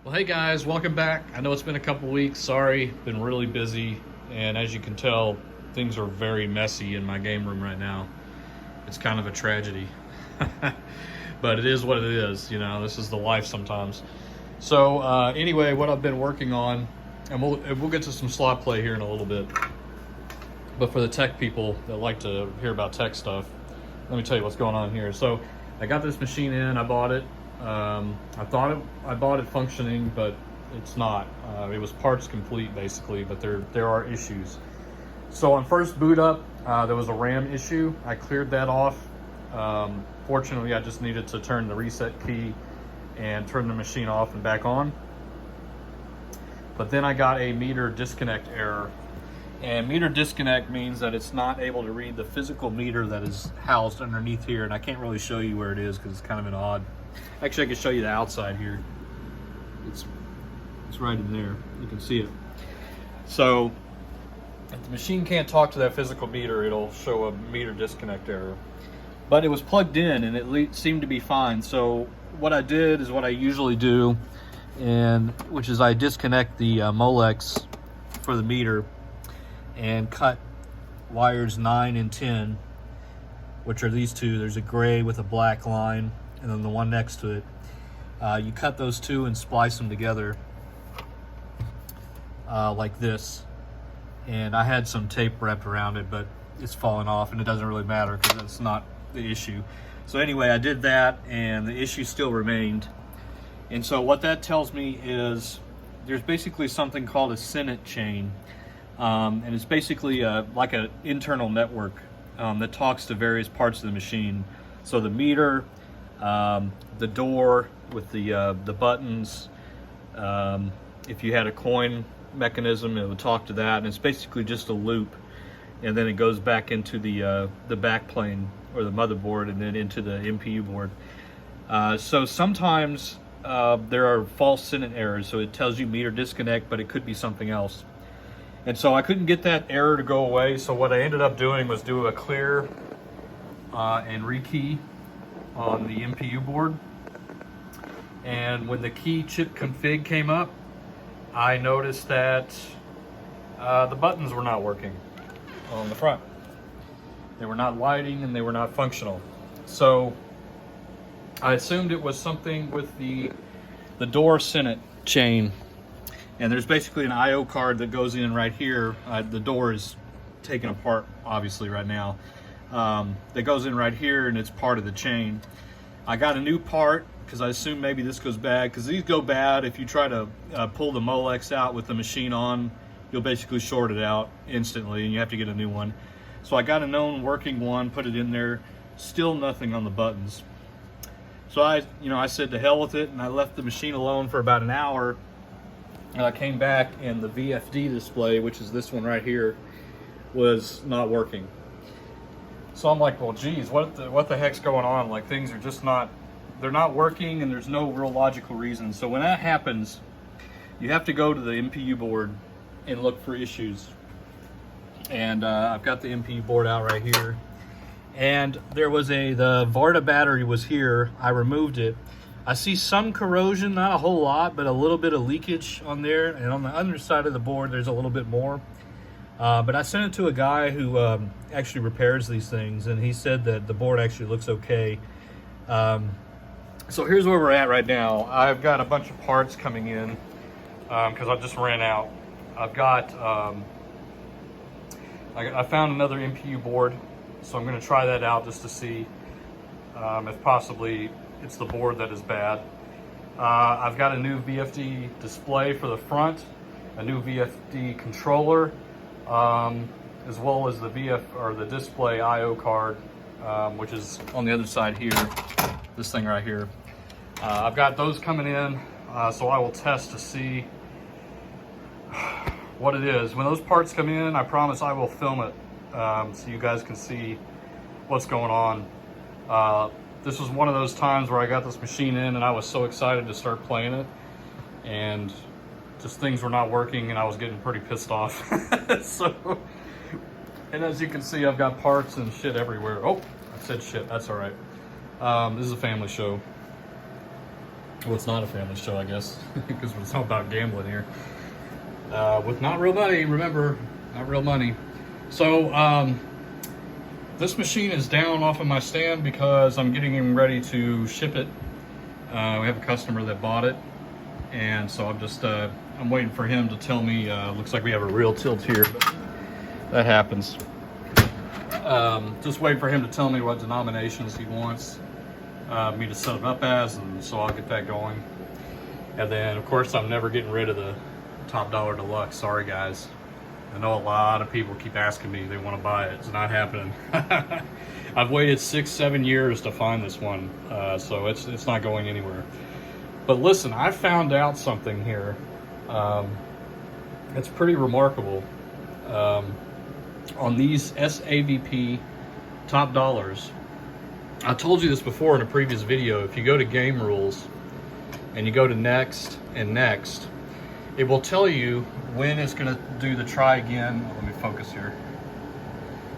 Well, hey guys, welcome back. I know it's been a couple weeks. Sorry, been really busy, and as you can tell, things are very messy in my game room right now. It's kind of a tragedy, but it is what it is. You know, this is the life sometimes. So anyway, what I've been working on, and we'll get to some slot play here in a little bit. But for the tech people that like to hear about tech stuff, let me tell you what's going on here. So I got this machine in. I bought it. I bought it functioning, but it's not. It was parts complete basically, but there are issues. So on first boot up, there was a RAM issue. I cleared that off. Fortunately, I just needed to turn the reset key and turn the machine off and back on. But then I got a meter disconnect error. And meter disconnect means that it's not able to read the physical meter that is housed underneath here. And I can't really show you where it is because it's kind of an odd. Actually, I can show you the outside here. It's right in there. You can see it. So if the machine can't talk to that physical meter, it'll show a meter disconnect error. But it was plugged in and it seemed to be fine. So what I did is what I usually do, which is I disconnect the Molex for the meter and cut wires 9 and 10, which are these two. There's a gray with a black line, and then the one next to it. You cut those two and splice them together like this. And I had some tape wrapped around it, but it's fallen off, and it doesn't really matter because that's not the issue. So anyway, I did that, and the issue still remained. And so what that tells me is there's basically something called a SYNIT chain. And it's basically like an internal network that talks to various parts of the machine. So the meter, the door with the buttons, if you had a coin mechanism, it would talk to that, and it's basically just a loop, and then it goes back into the back plane or the motherboard, and then into the MPU board. So sometimes there are false SYNIT errors, so it tells you meter disconnect, but it could be something else. And so I couldn't get that error to go away, so what I ended up doing was do a clear and rekey on the MPU board. And when the key chip config came up, I noticed that the buttons were not working on the front. They were not lighting and they were not functional. So I assumed it was something with the door SYNIT chain. And there's basically an IO card that goes in right here. The door is taken apart, obviously, right now. That goes in right here, and it's part of the chain. I got a new part because I assume maybe this goes bad, because these go bad if you try to pull the Molex out with the machine on. You'll basically short it out instantly, and you have to get a new one. So I got a known working one, put it in there. Still nothing on the buttons. So I said to hell with it, and I left the machine alone for about an hour. And I came back, and the VFD display, which is this one right here, was not working. So I'm like, well, geez, what the heck's going on? Like, things are just they're not working, and there's no real logical reason. So when that happens, you have to go to the MPU board and look for issues. And I've got the MPU board out right here. And there was the Varta battery was here. I removed it. I see some corrosion, not a whole lot, but a little bit of leakage on there. And on the underside of the board, there's a little bit more. But I sent it to a guy who actually repairs these things, and he said that the board actually looks okay. So here's where we're at right now. I've got a bunch of parts coming in because I just ran out. I've got, I found another MPU board, so I'm going to try that out just to see if possibly it's the board that is bad. I've got a new VFD display for the front, a new VFD controller, as well as the display IO card, which is on the other side here, this thing right here. I've got those coming in, so I will test to see what it is. When those parts come in, I promise I will film it so you guys can see what's going on. This was one of those times where I got this machine in and I was so excited to start playing it, and just things were not working, and I was getting pretty pissed off. So, and as you can see, I've got parts and shit everywhere. Oh, I said shit, that's all right. This is a family show. Well, it's not a family show, I guess, because it's all about gambling here. With not real money, remember, not real money. So, this machine is down off of my stand because I'm getting ready to ship it. We have a customer that bought it, and so I'm just, I'm waiting for him to tell me, looks like we have a real tilt here, but that happens. Just waiting for him to tell me what denominations he wants me to set it up as, and so I'll get that going. And then, of course, I'm never getting rid of the Top Dollar Deluxe. Sorry, guys. I know a lot of people keep asking me they want to buy it. It's not happening. I've waited 6-7 years to find this one, so it's not going anywhere. But listen, I found out something here. It's pretty remarkable. On these SAVP Top Dollars, I told you this before in a previous video. If you go to Game Rules and you go to Next and Next, it will tell you when it's going to do the try again. Let me focus here.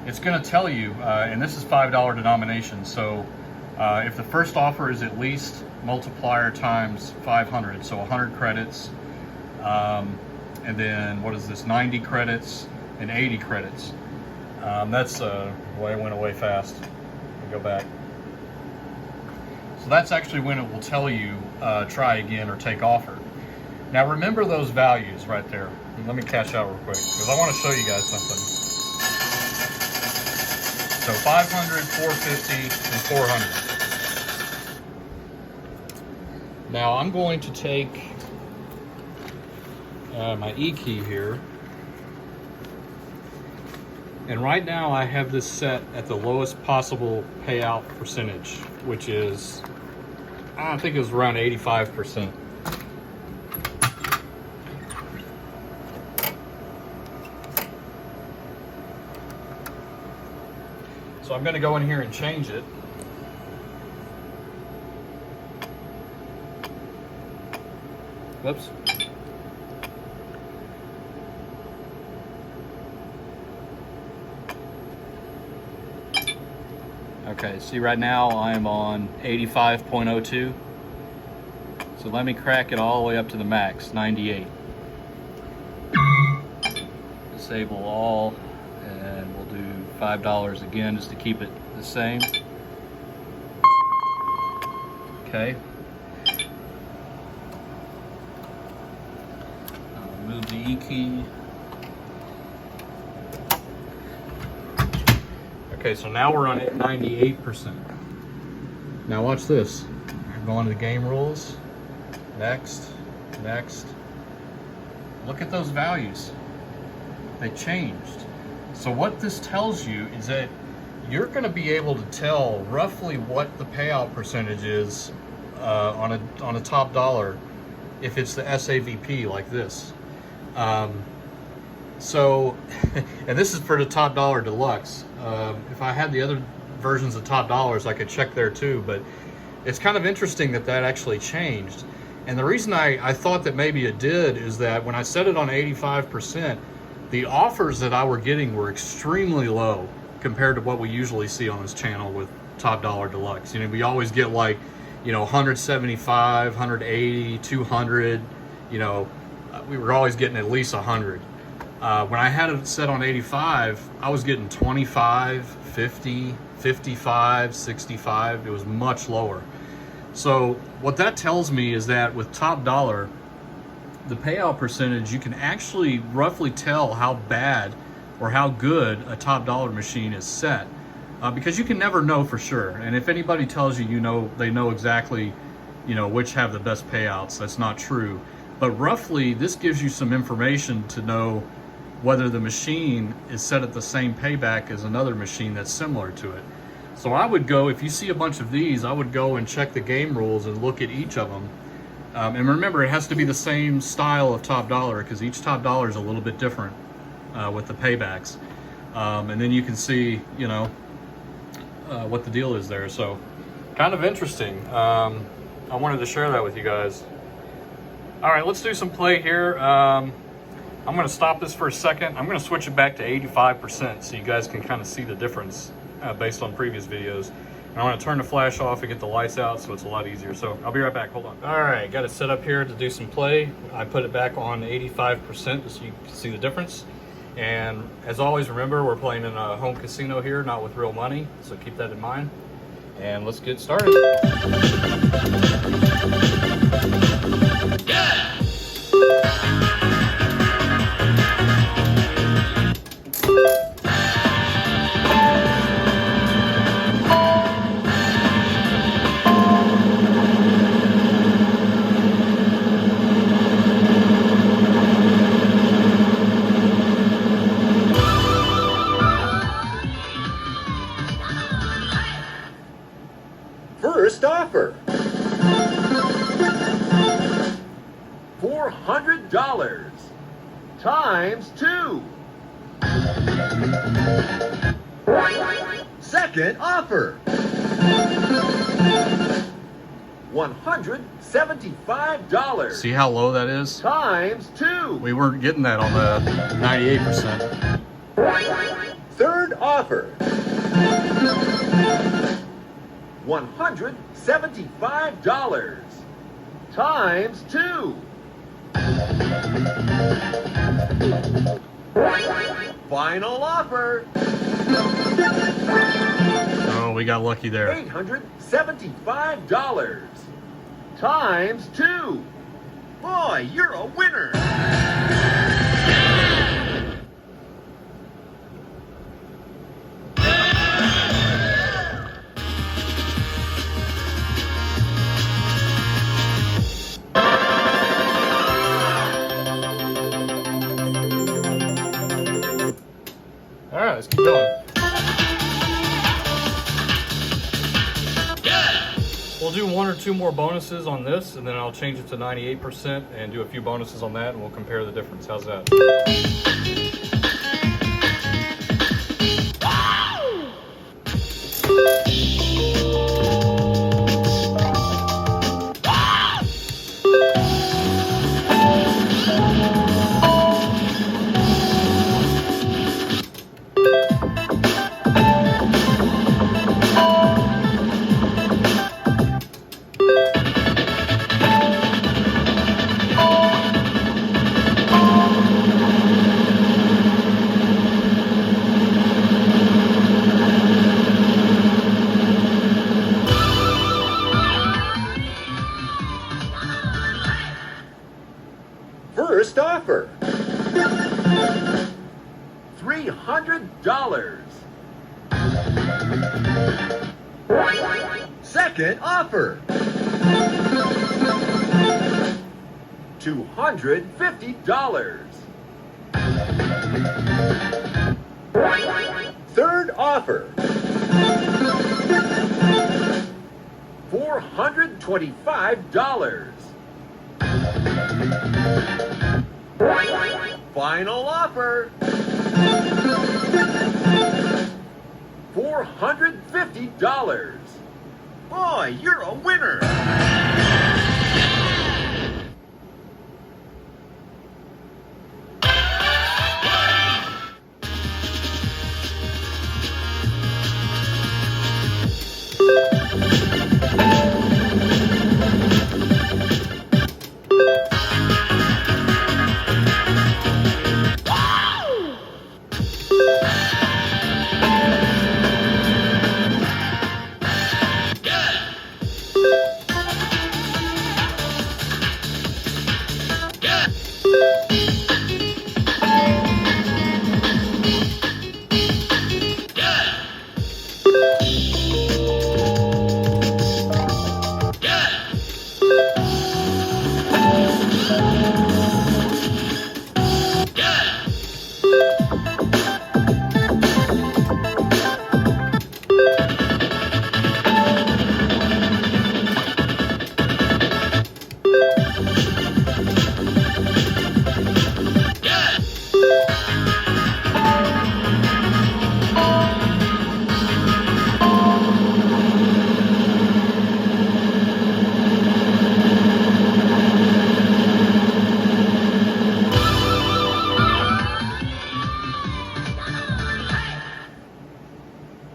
It's going to tell you, and this is $5 denomination. So if the first offer is at least multiplier times 500, so 100 credits, and then what is this, 90 credits and 80 credits. That's well, it went away fast. Let me go back. So that's actually when it will tell you try again or take offer. Now remember those values right there. Let me cash out real quick because I want to show you guys something. So 500, 450, and 400. Now I'm going to take my E key here. And right now I have this set at the lowest possible payout percentage, which is, I think it was around 85%. So I'm going to go in here and change it. Whoops. Okay, see right now I'm on 85.02. So let me crack it all the way up to the max, 98. Disable all, and we'll do $5 again just to keep it the same. Okay. I'll move the E key. Okay, so now we're on 98%. Now watch this. I'm going to the Game Rules. Next, next. Look at those values. They changed. So what this tells you is that you're going to be able to tell roughly what the payout percentage is on a Top Dollar if it's the SAVP like this. So, and this is for the Top Dollar Deluxe. If I had the other versions of Top Dollars, I could check there too, but it's kind of interesting that that actually changed. And the reason I thought that maybe it did is that when I set it on 85%, the offers that I were getting were extremely low compared to what we usually see on this channel with Top Dollar Deluxe. You know, we always get like, you know, 175, 180, 200, you know, we were always getting at least 100. When I had it set on 85, I was getting 25, 50, 55, 65. It was much lower. So what that tells me is that with Top Dollar, the payout percentage, you can actually roughly tell how bad or how good a Top Dollar machine is set, because you can never know for sure. And if anybody tells you, they know exactly, which have the best payouts, that's not true. But roughly, this gives you some information to know whether the machine is set at the same payback as another machine that's similar to it. So I would go, if you see a bunch of these, I would go and check the Game Rules and look at each of them. And remember, it has to be the same style of Top Dollar because each Top Dollar is a little bit different with the paybacks. And then you can see, what the deal is there. So kind of interesting. I wanted to share that with you guys. All right, let's do some play here. I'm going to stop this for a second. I'm going to switch it back to 85% so you guys can kind of see the difference based on previous videos. I'm going to turn the flash off and get the lights out so it's a lot easier. So I'll be right back. Hold on. All right, got it set up here to do some play. I put it back on 85% so you can see the difference. And as always, remember, we're playing in a home casino here, not with real money. So keep that in mind. And let's get started. Yeah! First offer, $400 times 2. Second offer, $175 See how low that is? times 2. We weren't getting that on the 98%. Third offer, $175 times 2. Final offer, Oh, we got lucky there. $875 times 2. Boy, you're a winner. All right, let's keep going. We'll do 1 or 2 more bonuses on this, and then I'll change it to 98% and do a few bonuses on that, and we'll compare the difference. How's that? First offer, $300. Second offer, $250. Third offer, $425. Final offer, $450. Boy, you're a winner.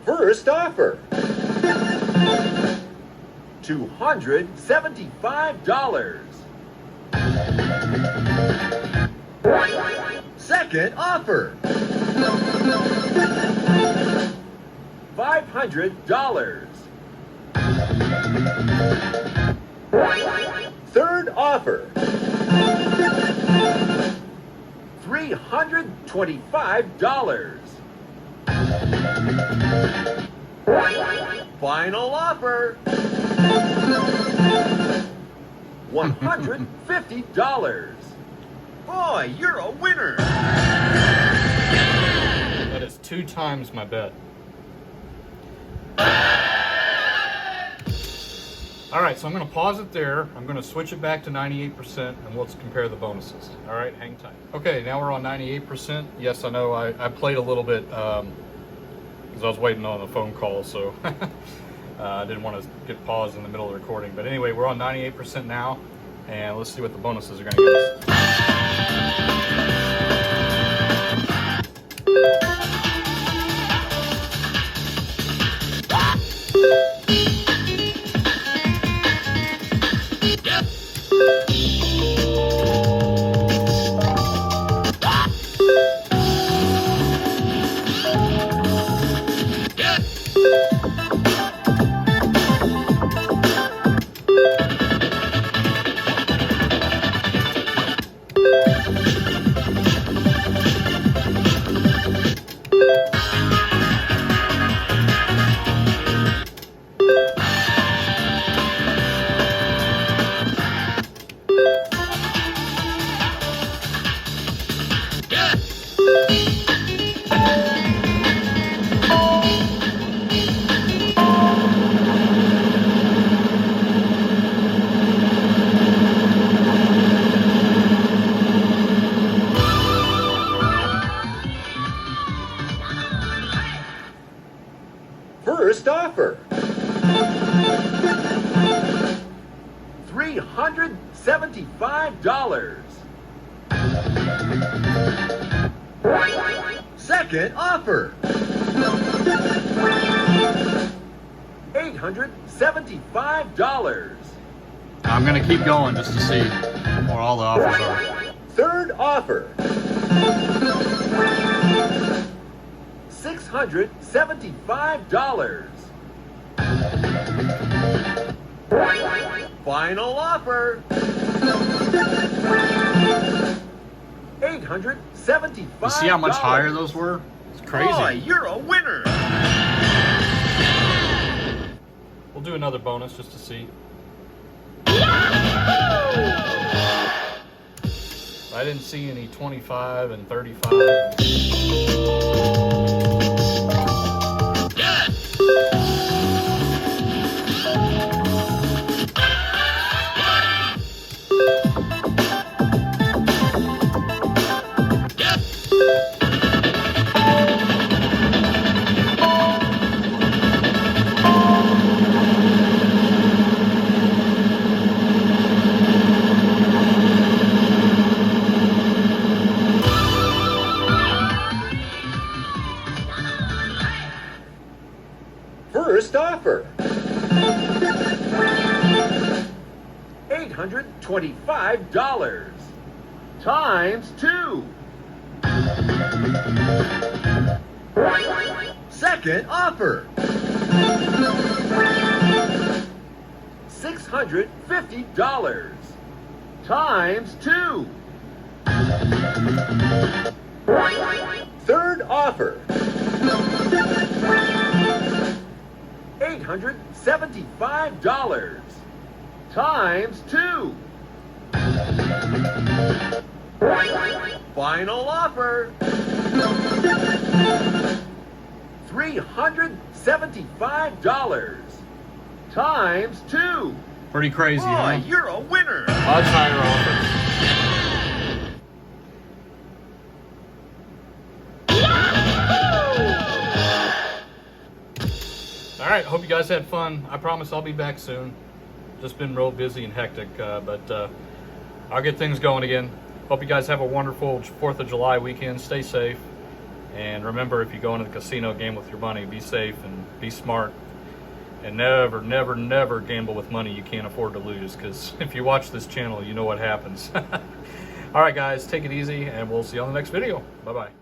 First offer, $275. Second offer. $500. Third offer. $325. Final offer. $150. Boy, you're a winner. That is 2 times my bet. All right, so I'm going to pause it there. I'm going to switch it back to 98%, and let's compare the bonuses. All right, hang tight. Okay, now we're on 98%. Yes, I know I played a little bit because I was waiting on a phone call, so I didn't want to get paused in the middle of the recording. But anyway, we're on 98% now, and let's see what the bonuses are going to give us. First offer. $375. Second offer. $875. I'm going to keep going just to see where all the offers are. Third offer. $675. Final offer. $875. You see how much higher those were? It's crazy. Boy, you're a winner. We'll do another bonus just to see. I didn't see any 25 and 35. First offer. $825 times 2. Second offer. $650 times 2. Third offer. $875 times 2. Final offer. $375 times 2. Pretty crazy, Boy, huh? you're a winner. Much higher offers. All right, hope you guys had fun. I promise I'll be back soon. Just been real busy and hectic, but I'll get things going again. Hope you guys have a wonderful 4th of July weekend. Stay safe. And remember, if you go into the casino game with your money, be safe and be smart. And never, never, never gamble with money you can't afford to lose, because if you watch this channel, you know what happens. All right, guys, take it easy, and we'll see you on the next video. Bye-bye.